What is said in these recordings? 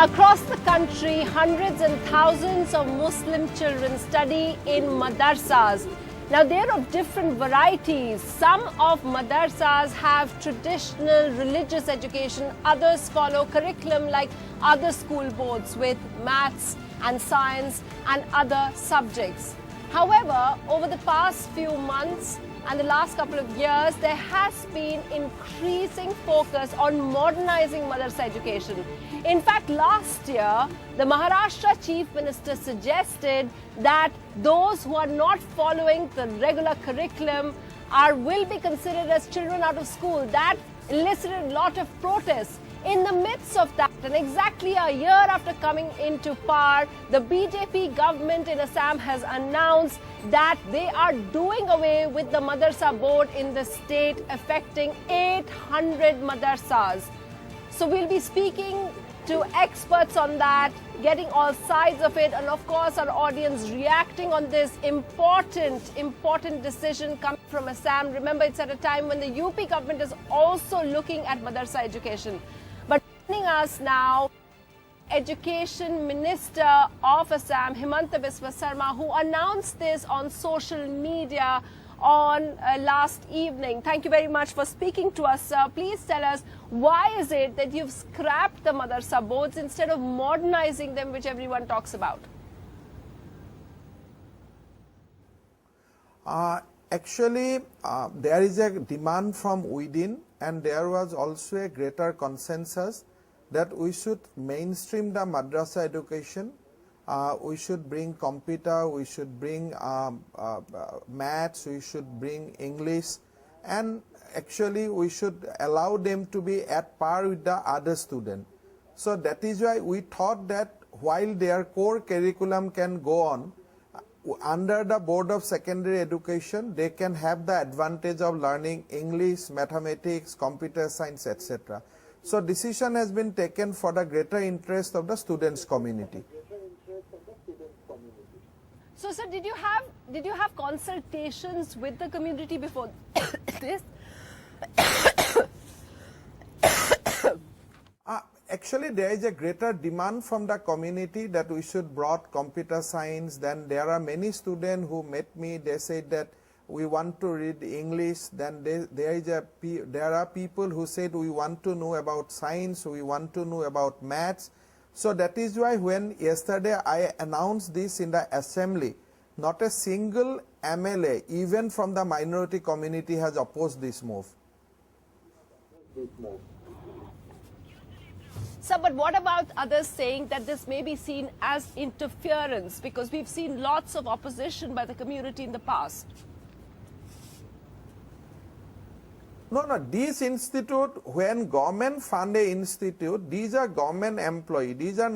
Across the country, hundreds and thousands of Muslim children study in madrasas. Now, they're of different varieties. Some of madrasas have traditional religious education. Others follow curriculum like other school boards with maths and science and other subjects. However, over the past few months and the last couple of years, there has been increasing focus on modernizing madrasa education. In fact, last year, the Maharashtra Chief Minister suggested that those who are not following the regular curriculum will be considered as children out of school. That elicited a lot of protests. In the midst of that, and exactly a year after coming into power, the BJP government in Assam has announced that they are doing away with the madrasa board in the state, affecting 800 madrasas. So we'll be speaking to experts on that, getting all sides of it, and of course our audience reacting on this important decision coming from Assam. Remember, it's at a time when the UP government is also looking at madrasa education. But joining us now, Education Minister of Assam, Himanta Biswa Sarma, who announced this on social media on last evening. Thank you very much for speaking to us, sir. Please tell us, why is it that you've scrapped the madrasa boards instead of modernizing them, which everyone talks about? Actually, there is a demand from within, and there was also a greater consensus that we should mainstream the madrasa education. We should bring computer, we should bring maths, we should bring English, and actually we should allow them to be at par with the other students. So that is why we thought that while their core curriculum can go on, under the Board of Secondary Education, they can have the advantage of learning English, mathematics, computer science, etc. So decision has been taken for the greater interest of the students' community. So, sir, did you have consultations with the community before this? Actually, there is a greater demand from the community that we should brought computer science. Then there are many students who met me. They said that we want to read English. Then there are people who said we want to know about science. We want to know about maths. So that is why when yesterday I announced this in the assembly, not a single MLA, even from the minority community, has opposed this move. Sir, but what about others saying that this may be seen as interference, because we've seen lots of opposition by the community in the past? No, this institute, when government fund a institute, these are government employees. These are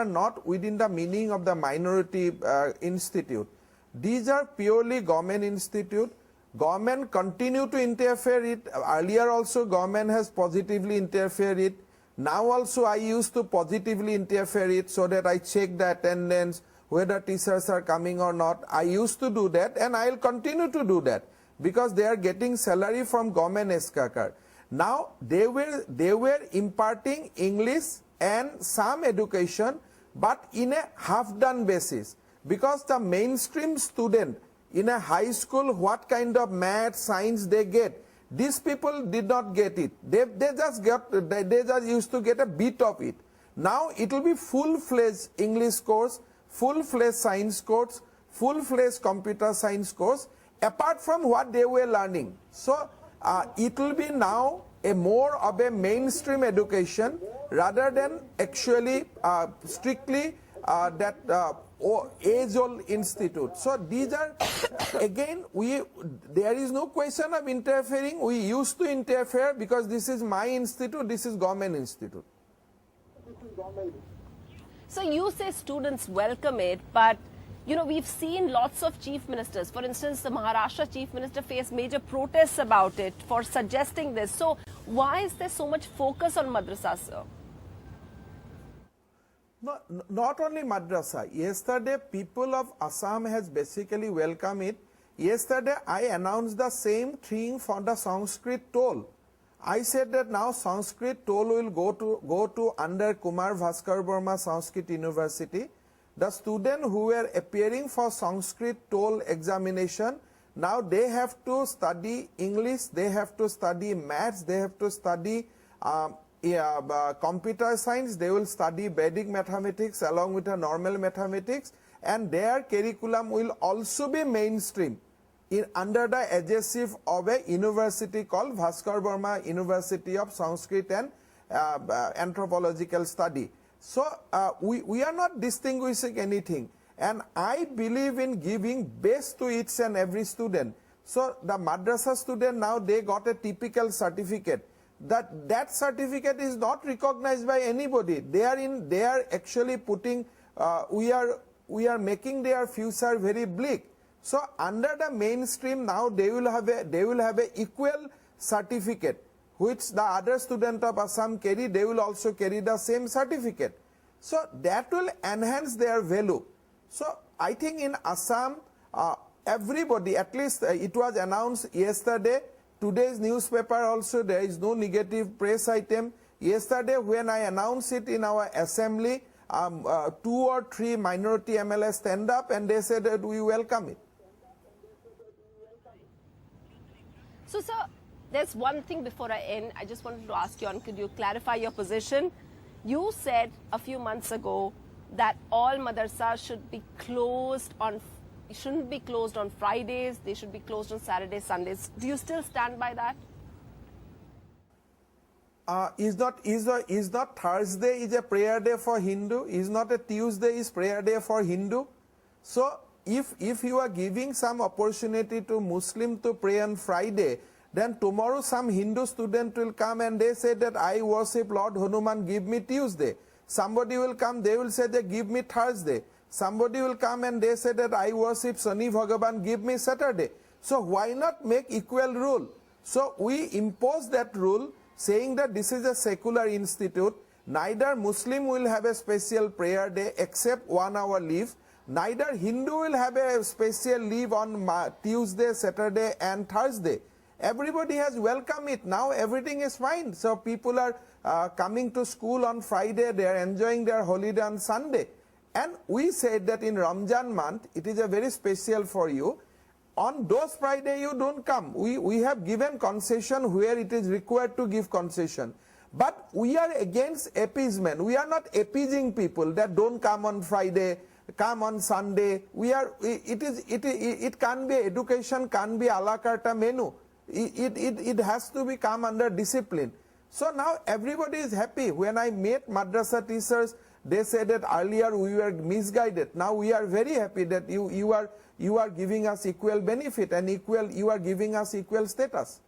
not within the meaning of the minority institute. These are purely government institute. Government continue to interfere it. Earlier also government has positively interfered it. Now also I used to positively interfere it so that I check the attendance, whether teachers are coming or not. I used to do that, and I will continue to do that, because they are getting salary from government SKK. Now they were imparting English and some education, but in a half-done basis, because the mainstream student in a high school, what kind of math, science they get, these people did not get it. They just used to get a bit of it. Now it will be full-fledged English course, full-fledged science course, full-fledged computer science course, apart from what they were learning. So it will be now a more of a mainstream education rather than actually strictly that age-old institute. So these are, again, there is no question of interfering. We used to interfere because this is my institute, this is government institute. So you say students welcome it, but you know, we've seen lots of chief ministers. For instance, the Maharashtra chief minister faced major protests about it for suggesting this. So why is there so much focus on madrasa, sir? No, not only madrasa. Yesterday, people of Assam has basically welcomed it. Yesterday, I announced the same thing for the Sanskrit toll. I said that now Sanskrit toll will go to under Kumar Bhaskar Burma Sanskrit University. The students who were appearing for Sanskrit toll examination, now they have to study English, they have to study maths, they have to study computer science, they will study Vedic mathematics along with the normal mathematics, and their curriculum will also be mainstream under the aegis of a university called Bhaskar Burma University of Sanskrit and Anthropological Study. So we are not distinguishing anything, and I believe in giving best to each and every student. So the madrasa student, now they got a typical certificate. That certificate is not recognized by anybody. They are actually putting we are making their future very bleak. So under the mainstream, now they will have a equal certificate which the other student of Assam carry. They will also carry the same certificate. So that will enhance their value. So I think in Assam, everybody, at least it was announced yesterday. Today's newspaper also, there is no negative press item. Yesterday when I announced it in our assembly, 2 or 3 minority MLAs stand up and they said that we welcome it. So, sir, there's one thing before I end. I just wanted to ask you, and could you clarify your position? You said a few months ago that all madrasas shouldn't be closed on Fridays. They should be closed on Saturdays, Sundays. Do you still stand by that? Is not Thursday is a prayer day for Hindu? Is not a Tuesday is prayer day for Hindu? So if you are giving some opportunity to Muslim to pray on Friday, then tomorrow some Hindu student will come and they say that I worship Lord Hanuman, give me Tuesday. Somebody will come, they will say that give me Thursday. Somebody will come and they say that I worship Shani Bhagavan, give me Saturday. So why not make equal rule? So we impose that rule saying that this is a secular institute. Neither Muslim will have a special prayer day except 1 hour leave. Neither Hindu will have a special leave on Tuesday, Saturday and Thursday. Everybody has welcomed it. Now everything is fine. So people are coming to school on Friday. They are enjoying their holiday on Sunday. And we said that in Ramzan month, it is a very special for you. On those Friday, you don't come. We have given concession where it is required to give concession. But we are against appeasement. We are not appeasing people that don't come on Friday, come on Sunday. It can be education, can be a la carte menu. It has to be come under discipline. So now everybody is happy. When I met madrasa teachers, they said that earlier we were misguided. Now we are very happy that you are giving us equal benefit and you are giving us equal status.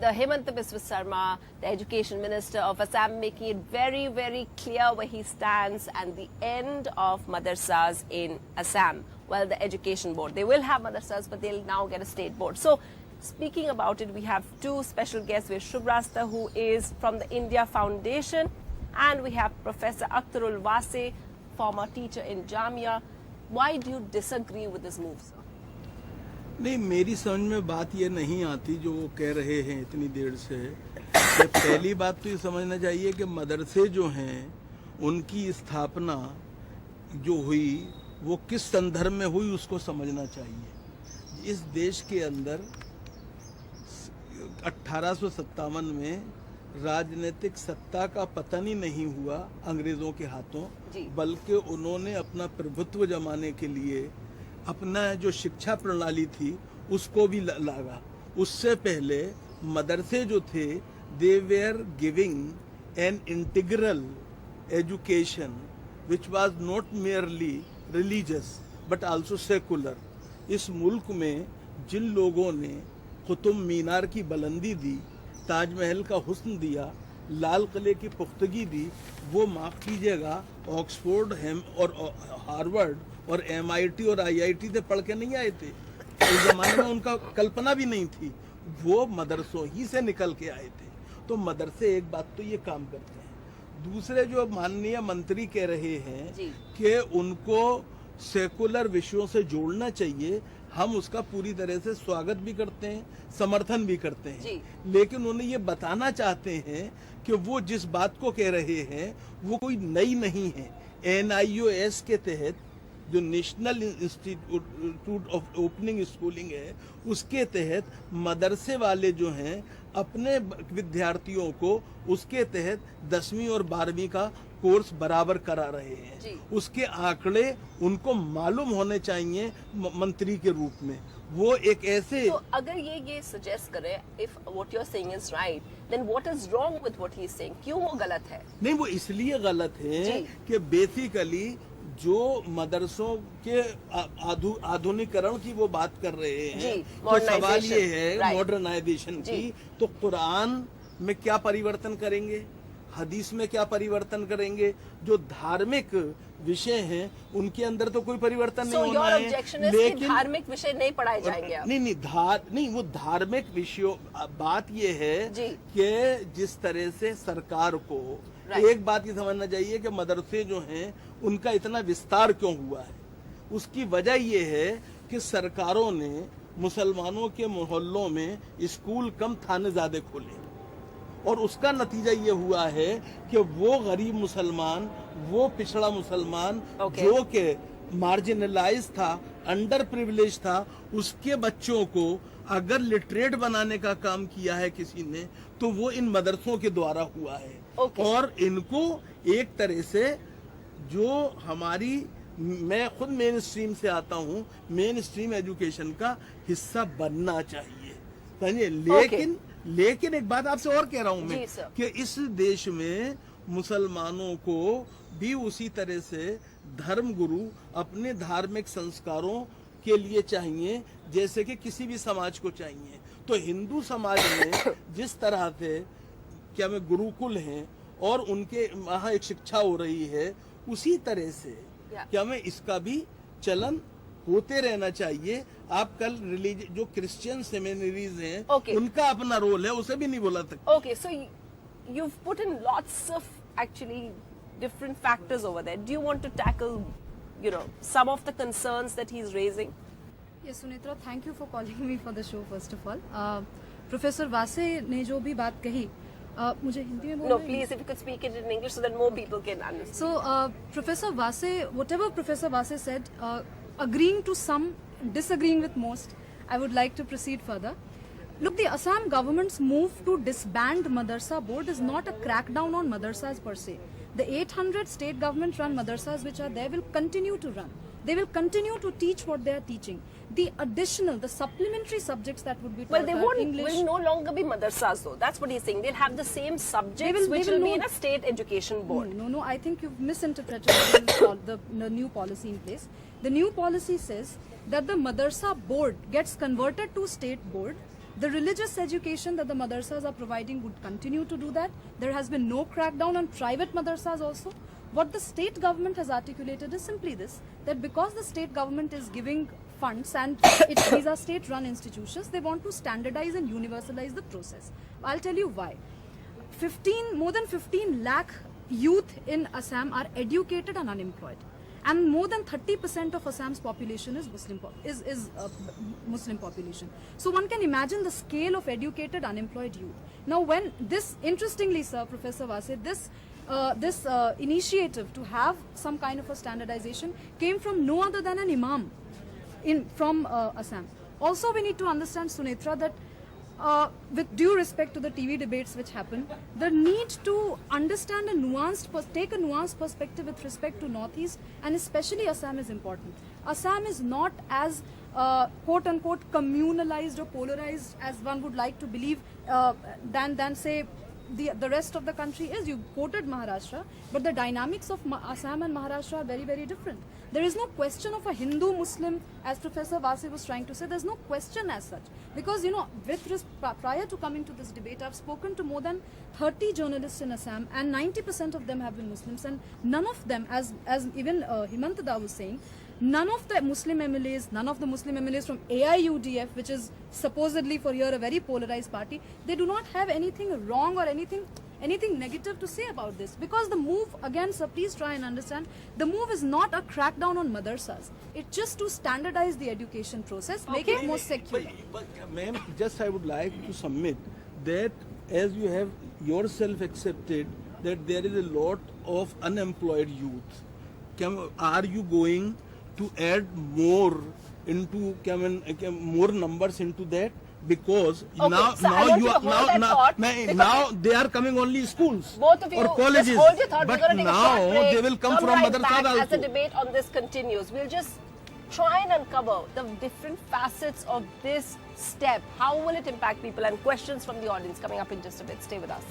The Himanta Biswa Sarma, the Education Minister of Assam, making it very, very clear where he stands and the end of madrasas in Assam. Well, the Education Board, they will have madrasas, but they'll now get a state board. So, speaking about it, we have 2 special guests. We have Shubhrasta, who is from the India Foundation, and we have Professor Akhtarul Wase, former teacher in Jamia. Why do you disagree with this move, sir? नहीं, मेरी समझ में बात ये नहीं आती जो वो कह रहे हैं इतनी देर से। कि पहली बात तो ये समझना चाहिए कि मदरसे जो हैं उनकी स्थापना जो हुई वो किस संदर्भ में हुई उसको समझना चाहिए। इस देश के अंदर 1857 में राजनीतिक सत्ता का पतन ही नहीं हुआ अंग्रेजों के हाथों, बल्कि उन्होंने अपना प्रभुत्व जमाने के लिए अपना जो शिक्षा प्रणाली थी उसको भी लागा। उससे पहले मदरसे जो थे they were giving an integral education which was not merely religious but also secular. इस मुल्क में जिन लोगों ने कुतुब मीनार की बुलंदी दी, ताजमहल का हुस्न दिया, लाल किले की पुख्तगी दी, वो माफ कीजिएगा ऑक्सफोर्ड और हार्वर्ड और MIT और IIT से पढ़ के नहीं आए थे। उस जमाने में उनका कल्पना भी नहीं थी, वो मदरसों ही से निकल के आए थे। तो मदरसे एक बात तो ये काम करते हैं। दूसरे जो माननीय मंत्री कह रहे हैं कि उनको सेकुलर विषयों से जोड़ना चाहिए, हम उसका पूरी तरह से स्वागत भी करते हैं, समर्थन भी करते हैं। जी। लेकिन उन्हें ये बताना चाहते हैं कि वो जिस बात को कह रहे हैं वो कोई नई नहीं है। NIOS के तहत जो national institute of opening schooling है, उसके तहत मदरसे वाले जो हैं अपने विद्यार्थियों को उसके तहत 10वीं और 12वीं का कोर्स बराबर करा रहे हैं। उसके आंकड़े उनको मालूम होने चाहिए मंत्री के रूप में। वो एक ऐसे, तो अगर ये सजेस्ट करे, if what you are saying is right, then what is wrong with what he is saying? क्यों वो गलत है? नहीं, वो इसलिए गलत है कि बेसिकली जो मदरसों के आधुनिकरण की वो बात कर रहे हैं, तो सवाल ये है मॉडर्नाइजेशन की, तो कुरान में क्या परिवर्तन करेंगे, हदीस में क्या परिवर्तन करेंगे? जो धार्मिक विषय हैं उनके अंदर तो कोई परिवर्तन नहीं होना है। लेकिन धार्मिक विषय नहीं पढ़ाए जाएंगे। नहीं, वो धार्मिक विषयों, बात ये है कि जिस तरह से सरकार को एक बात ये समझना चाहिए कि मदरसे जो हैं उनका इतना विस्तार क्यों हुआ है। उसकी वजह ये है कि सरकारों ने मुसलमानों के मोहल्लों में स्कूल कम, थाने ज्यादा खोले, और उसका नतीजा ये हुआ है कि वो गरीब मुसलमान, वो पिछड़ा मुसलमान जो कि मार्जिनलाइज था, अंडर प्रिविलेज था, उसके बच्चों को अगर लिटरेट बनाने का काम किया है किसी ने, तो वो इन मदरसों के द्वारा हुआ है। और इनको एक तरह से जो हमारी, मैं खुद मेन स्ट्रीम से आता हूँ, मेन स्ट्रीम एजुकेशन का हिस्सा बनना चाहिए, समझिए। लेकिन एक बात आपसे और कह रहा हूं मैं कि इस देश में मुसलमानों को भी उसी तरह से धर्म गुरु अपने धार्मिक संस्कारों के लिए चाहिए जैसे कि किसी भी समाज को चाहिए। तो हिंदू समाज में जिस तरह से क्या में गुरुकुल हैं और उनके वहाँ एक शिक्षा हो रही है, उसी तरह से क्या में इसका भी चलन होते रहना चाहिए। आप कल रिलीजन जो क्रिश्चियन सेमिनरीज हैं उनका अपना रोल है, उसे भी नहीं बोला सकते। Okay, so you've put in lots of actually different factors over there. Do you want to tackle, some of the concerns that he's raising? Yes, Sunitra, thank you for calling me for the show first of all. Professor Vase ने जो भी बात कही, मुझे हिंदी में बोलना है? No, please, if you could speak it in English so that more people can understand. So, Professor Vase, whatever Professor Vase said, agreeing to some, disagreeing with most, I would like to proceed further. Look, the Assam government's move to disband Madarsa board is not a crackdown on madrasas per se. The 800 state government run madrasas which are there will continue to run. They will continue to teach what they are teaching. The additional, the supplementary subjects that would be taught, they will no longer be madrasas though. That's what he's saying. They'll have the same subjects which will be in a state education board. No, I think you've misinterpreted the new policy in place. The new policy says that the madrasa board gets converted to state board. The religious education that the madrasas are providing would continue to do that. There has been no crackdown on private madrasas also. What the state government has articulated is simply this, that because the state government is giving funds and these are state-run institutions, they want to standardize and universalize the process. I'll tell you why. More than 15 lakh youth in Assam are educated and unemployed. And more than 30% of Assam's population is Muslim population. So one can imagine the scale of educated unemployed youth. Now when this, interestingly sir, Professor Vase, this initiative to have some kind of a standardization came from no other than an imam from Assam. Also we need to understand, Sunitra, that with due respect to the TV debates which happen, the need to understand take a nuanced perspective with respect to Northeast and especially Assam is important. Assam is not as quote-unquote communalized or polarized as one would like to believe than say the rest of the country is. You quoted Maharashtra, but the dynamics of Assam and Maharashtra are very, very different. There is no question of a Hindu-Muslim, as Professor Vase was trying to say. There's no question as such. Because, prior to coming to this debate, I've spoken to more than 30 journalists in Assam, and 90% of them have been Muslims, and none of them, as even Himanta was saying, none of the Muslim MLAs from AIUDF, which is supposedly for here a very polarized party, they do not have anything wrong or anything anything negative to say about this, because the move, again sir, please try and understand, the move is not a crackdown on madrasas. It's just to standardize the education process, make it more secure. But ma'am, just I would like to submit that as you have yourself accepted that there is a lot of unemployed youth, are you going to add more into more numbers into that? Because Okay, now so I now want you you to are hold that thought, because now they are coming only schools both of you, or colleges, just hold your thought. We're but going to take a short now break. they will come from right madrasas back also. as the debate on this continues. We'll just try and uncover the different facets of this step. How will it impact people? And questions from the audience coming up in just a bit. Stay with us.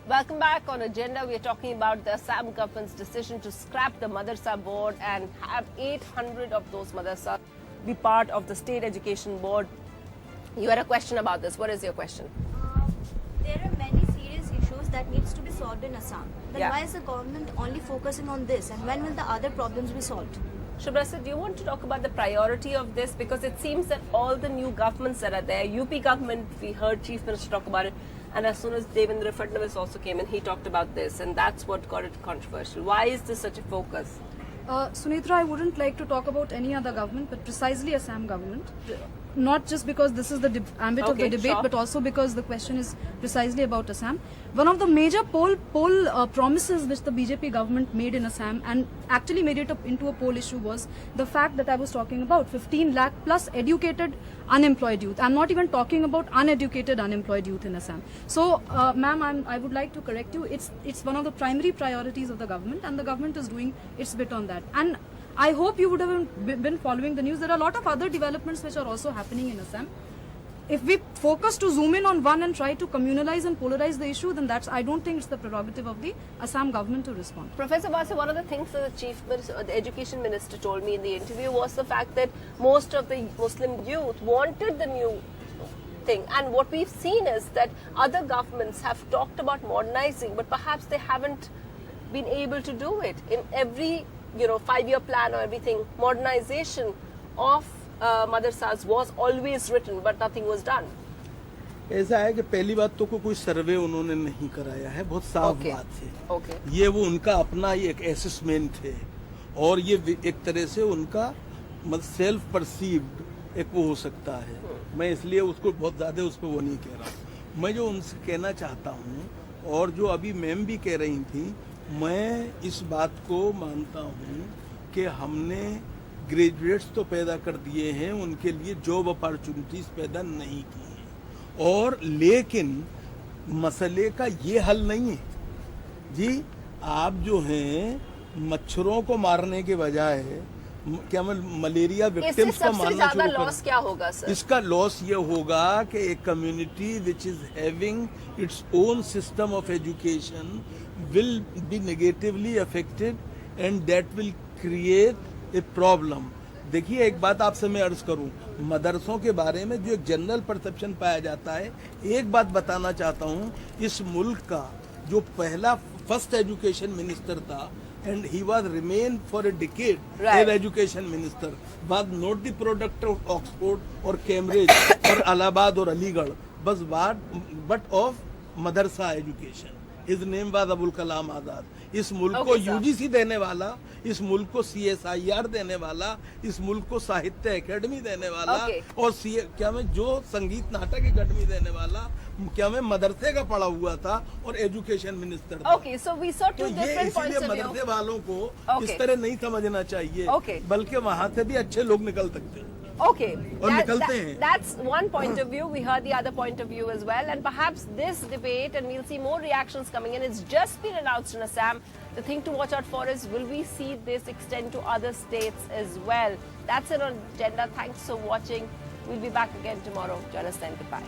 Welcome back. On Agenda, we are talking about the Assam government's decision to scrap the Madrasa board and have 800 of those madrasas be part of the state education board. You had a question about this. What is your question? There are many serious issues that needs to be solved in Assam. Then Yeah. why is the government only focusing on this, and when will the other problems be solved? Shubrasa, do you want to talk about the priority of this? Because it seems that all the new governments that are there, UP government, we heard Chief Minister talk about it, and as soon as Devendra Fadnavis also came in, he talked about this, and that's what got it controversial. Why is this such a focus? Sunitra, I wouldn't like to talk about any other government, but precisely Assam government. Not just because this is the ambit of the Okay, debate, sure. but also because the question is precisely about Assam. One of the major poll promises which the BJP government made in Assam and actually made it into a poll issue was the fact that I was talking about 15 lakh plus educated unemployed youth. I'm not even talking about uneducated unemployed youth in Assam. So, ma'am, I would like to correct you. It's one of the primary priorities of the government, and the government is doing its bit on that. And I hope you would have been following the news. There are a lot of other developments which are also happening in Assam. If we focus to zoom in on one and try to communalize and polarize the issue, then I don't think it's the prerogative of the Assam government to respond. Professor Basu, one of the things that the Chief Minister, the Education Minister told me in the interview was the fact that most of the Muslim youth wanted the new thing. And what we've seen is that other governments have talked about modernizing, but perhaps they haven't been able to do it. In every 5-year plan or everything, modernization of madrasas was always written, but nothing was done. ऐसा है कि पहली बात तो कोई सर्वे उन्होंने नहीं कराया है, बहुत साफ Okay. बात है। Okay. ये वो उनका अपना ही एक असेसमेंट है और ये एक तरह से उनका सेल्फ परसीव्ड एक वो हो सकता है। मैं इसलिए उसको बहुत ज्यादा उस पर वो नहीं कह रहा। मैं जो उनसे कहना चाहता हूँ और जो अभी मैम भी कह रही थी, मैं इस बात को मानता हूँ कि हमने ग्रेजुएट्स तो पैदा कर दिए हैं, उनके लिए जॉब अपॉर्चुनिटीज पैदा नहीं की हैं, और लेकिन मसले का ये हल नहीं है जी। आप जो हैं मच्छरों को मारने के बजाय क्या मलेरिया इससे विक्टिम्स को सबसे मारना ज्यादा शुरू लॉस कर। क्या होगा सर? इसका लॉस ये होगा कि एक community which is having its own system of education will be negatively affected and that will create a problem. देखिए एक बात आपसे मैं अर्ज करूं, मदरसों के बारे में जो एक जनरल परसेप्शन पाया जाता है, एक बात बताना चाहता हूं, इस मुल्क का जो पहला फर्स्ट एजुकेशन मिनिस्टर था and he was remained for a decade Right. as education minister, was not the product of Oxford or Cambridge or Allahabad or Aligarh, but of madrasa education. His name was Abul Kalam Azad. इस मुल्क को Okay, sir. UGC देने वाला, इस मुल्क को CSIR देने वाला, इस मुल्क को साहित्य एकेडमी देने वाला, Okay. और क्या मैं जो संगीत नाटक एकेडमी देने वाला, क्या मैं मदरसे का पढ़ा हुआ था और एजुकेशन मिनिस्टर था। Okay, so we saw तो two ये different points इसीलिए of view. मदरसे वालों को Okay. इस तरह नहीं समझना चाहिए, Okay. बल्कि वहाँ से भी अच्छे लोग निकल सकते हैं। Okay, और निकलते हैं। that's one point of view. We heard the other point of view as well, and perhaps this debate, and we'll see more reactions coming in. It's just been announced in Assam. The thing to watch out for is, will we see this extend to other states as well? That's it on Agenda. Thanks for watching. We'll be back again tomorrow. Join us then. Goodbye.